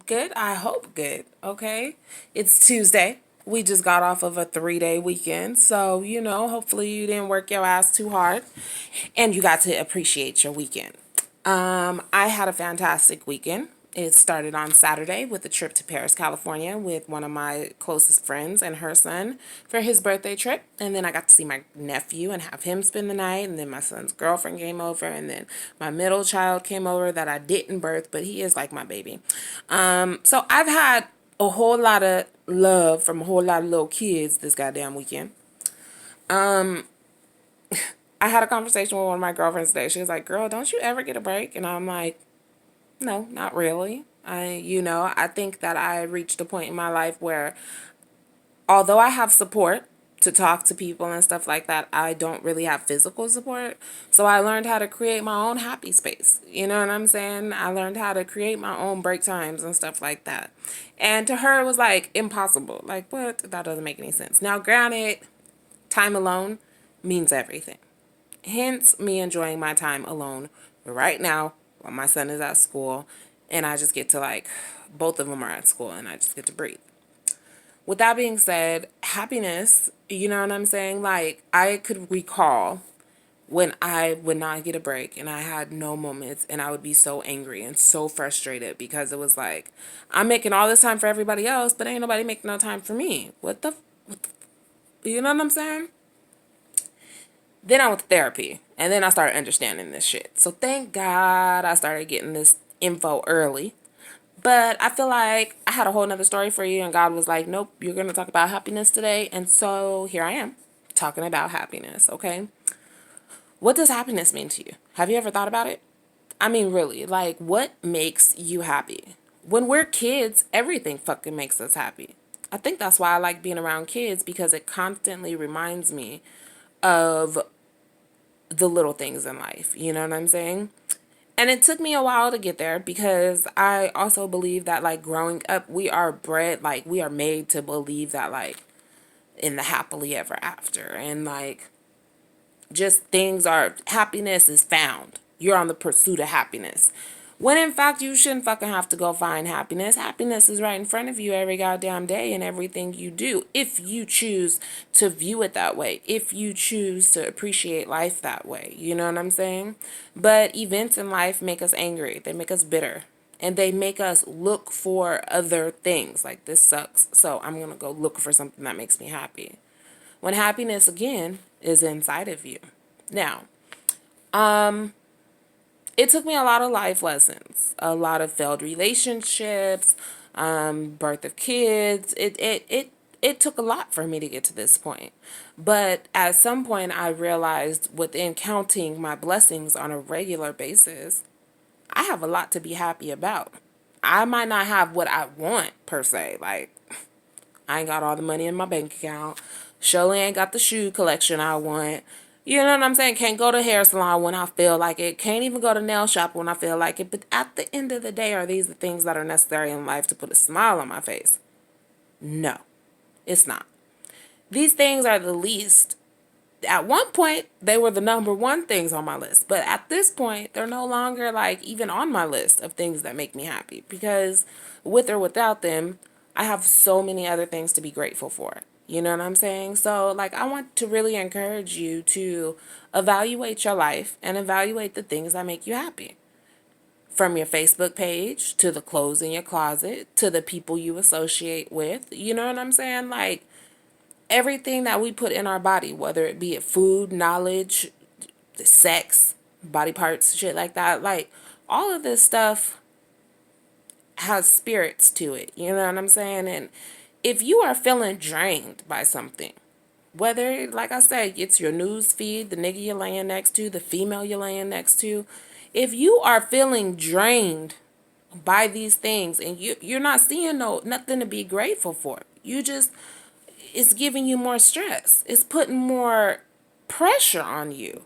Good. I hope good. Okay. It's Tuesday. We just got off of a 3-day weekend. So, hopefully you didn't work your ass too hard and you got to appreciate your weekend. I had a fantastic weekend. It started on Saturday with a trip to Paris, California with one of my closest friends and her son for his birthday trip. And then I got to see my nephew and have him spend the night. And then my son's girlfriend came over. And then my middle child came over that I didn't birth, but he is like my baby. So I've had a whole lot of love from a whole lot of little kids this goddamn weekend. I had a conversation with one of my girlfriends today. She was like, "Girl, don't you ever get a break?" And I'm like, "No, not really." I think that I reached a point in my life where although I have support to talk to people and stuff like that, I don't really have physical support. So I learned how to create my own happy space. You know what I'm saying? I learned how to create my own break times and stuff like that. And to her, it was like impossible. Like, what? That doesn't make any sense. Now, granted, time alone means everything. Hence, me enjoying my time alone right now while my son is at school. And I just get to, like, both of them are at school and I just get to breathe. With that being said, happiness, you know what I'm saying? Like, I could recall when I would not get a break and I had no moments and I would be so angry and so frustrated because it was like, I'm making all this time for everybody else, but ain't nobody making no time for me. You know what I'm saying? Then I went to therapy and then I started understanding this shit. So thank God I started getting this info early. But I feel like I had a whole nother story for you, and God was like, nope, you're going to talk about happiness today. And so here I am talking about happiness, okay? What does happiness mean to you? Have you ever thought about it? I mean, really, like, what makes you happy? When we're kids, everything fucking makes us happy. I think that's why I like being around kids because it constantly reminds me of the little things in life. You know what I'm saying? And it took me a while to get there because I also believe that, like, growing up, we are bred, like, we are made to believe that, like, in the happily ever after. And, like, just things are, happiness is found. You're on the pursuit of happiness. When in fact, you shouldn't fucking have to go find happiness. Happiness is right in front of you every goddamn day in everything you do. If you choose to view it that way, if you choose to appreciate life that way, you know what I'm saying? But events in life make us angry, they make us bitter, and they make us look for other things. Like, this sucks, so I'm gonna go look for something that makes me happy. When happiness, again, is inside of you. Now, it took me a lot of life lessons, a lot of failed relationships, birth of kids. It took a lot for me to get to this point. But at some point, I realized within counting my blessings on a regular basis, I have a lot to be happy about. I might not have what I want per se. Like, I ain't got all the money in my bank account. Surely ain't got the shoe collection I want. You know what I'm saying? Can't go to hair salon when I feel like it. Can't even go to nail shop when I feel like it. But at the end of the day, are these the things that are necessary in life to put a smile on my face? No, it's not. These things are the least. At one point, they were the number one things on my list. But at this point, they're no longer like even on my list of things that make me happy. Because with or without them, I have so many other things to be grateful for. You know what I'm saying? So, like, I want to really encourage you to evaluate your life and evaluate the things that make you happy. From your Facebook page to the clothes in your closet to the people you associate with. You know what I'm saying? Like, everything that we put in our body, whether it be it food, knowledge, sex, body parts, shit like that, like, all of this stuff has spirits to it. You know what I'm saying? And if you are feeling drained by something, whether, like I said, it's your news feed, the nigga you're laying next to, the female you're laying next to, if you are feeling drained by these things and you're not seeing nothing to be grateful for, you just, it's giving you more stress, it's putting more pressure on you,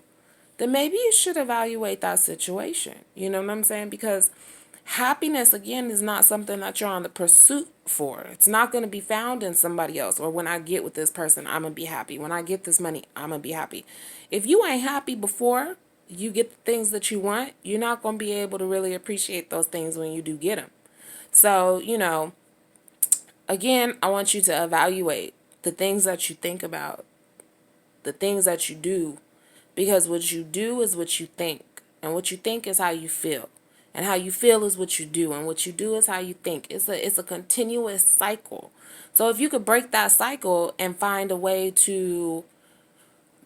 then maybe you should evaluate that situation. You know what I'm saying? Because happiness, again, is not something that you're on the pursuit for. It's not going to be found in somebody else. Or when I get with this person, I'm going to be happy. When I get this money, I'm going to be happy. If you ain't happy before you get the things that you want, you're not going to be able to really appreciate those things when you do get them. So, again, I want you to evaluate the things that you think about, the things that you do, because what you do is what you think, and what you think is how you feel, and how you feel is what you do, and what you do is how you think. It's a continuous cycle. So if you could break that cycle and find a way to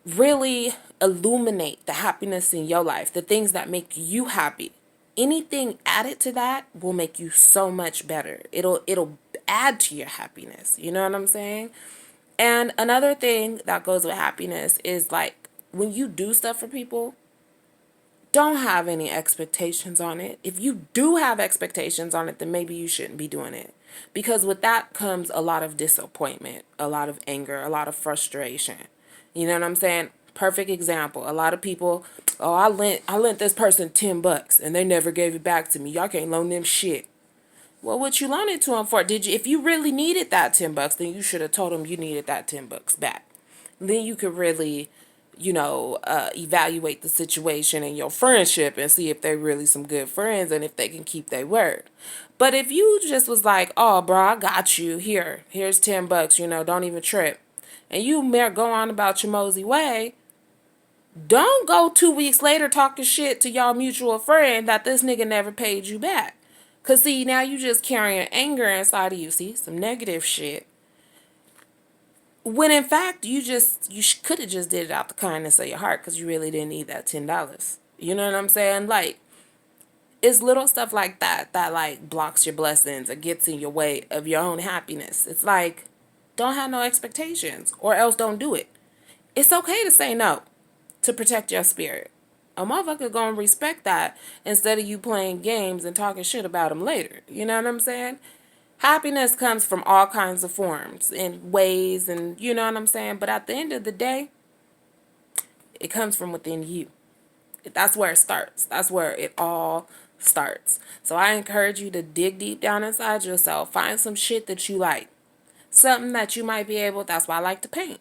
really illuminate the happiness in your life, the things that make you happy, anything added to that will make you so much better. It'll add to your happiness. You know what I'm saying? And another thing that goes with happiness is like when you do stuff for people, don't have any expectations on it. If you do have expectations on it, then maybe you shouldn't be doing it. Because with that comes a lot of disappointment, a lot of anger, a lot of frustration. You know what I'm saying? Perfect example. A lot of people, oh, I lent this person $10 and they never gave it back to me. Y'all can't loan them shit. Well, what you loaned it to them for? If you really needed that $10, then you should have told them you needed that $10 back. Then you could really, evaluate the situation and your friendship and see if they're really some good friends and if they can keep their word. But if you just was like, oh, bro, I got you. Here's $10, don't even trip. And you may go on about your mosey way. Don't go 2 weeks later talking shit to y'all mutual friend that this nigga never paid you back. Because, see, now you just carrying anger inside of you. See, some negative shit. When in fact, could have just did it out the kindness of your heart because you really didn't need that $10. You know what I'm saying? Like, it's little stuff like that that like blocks your blessings or gets in your way of your own happiness. It's like, don't have no expectations or else don't do it. It's okay to say no to protect your spirit. A motherfucker gonna respect that instead of you playing games and talking shit about them later. You know what I'm saying? Happiness comes from all kinds of forms and ways, and you know what I'm saying? But at the end of the day, it comes from within you. That's where it starts. That's where it all starts. So I encourage you to dig deep down inside yourself. Find some shit that you like. Something that you might be able, that's why I like to paint.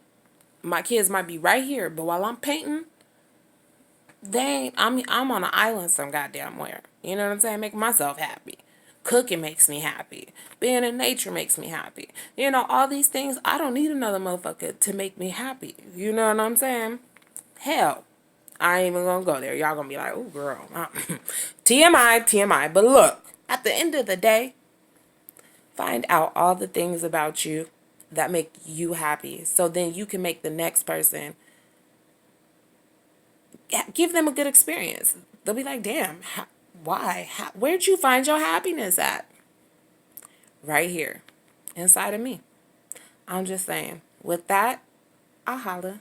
My kids might be right here, but while I'm painting, I'm on an island some goddamn where. You know what I'm saying? Making myself happy. Cooking makes me happy. Being in nature makes me happy. All these things, I don't need another motherfucker to make me happy. You know what I'm saying? Hell, I ain't even gonna go there. Y'all gonna be like, oh girl. TMI, TMI. But look, at the end of the day, find out all the things about you that make you happy. So then you can make the next person, give them a good experience. They'll be like, damn, why? Where'd you find your happiness at? Right here, inside of me. I'm just saying. With that, I'll holla.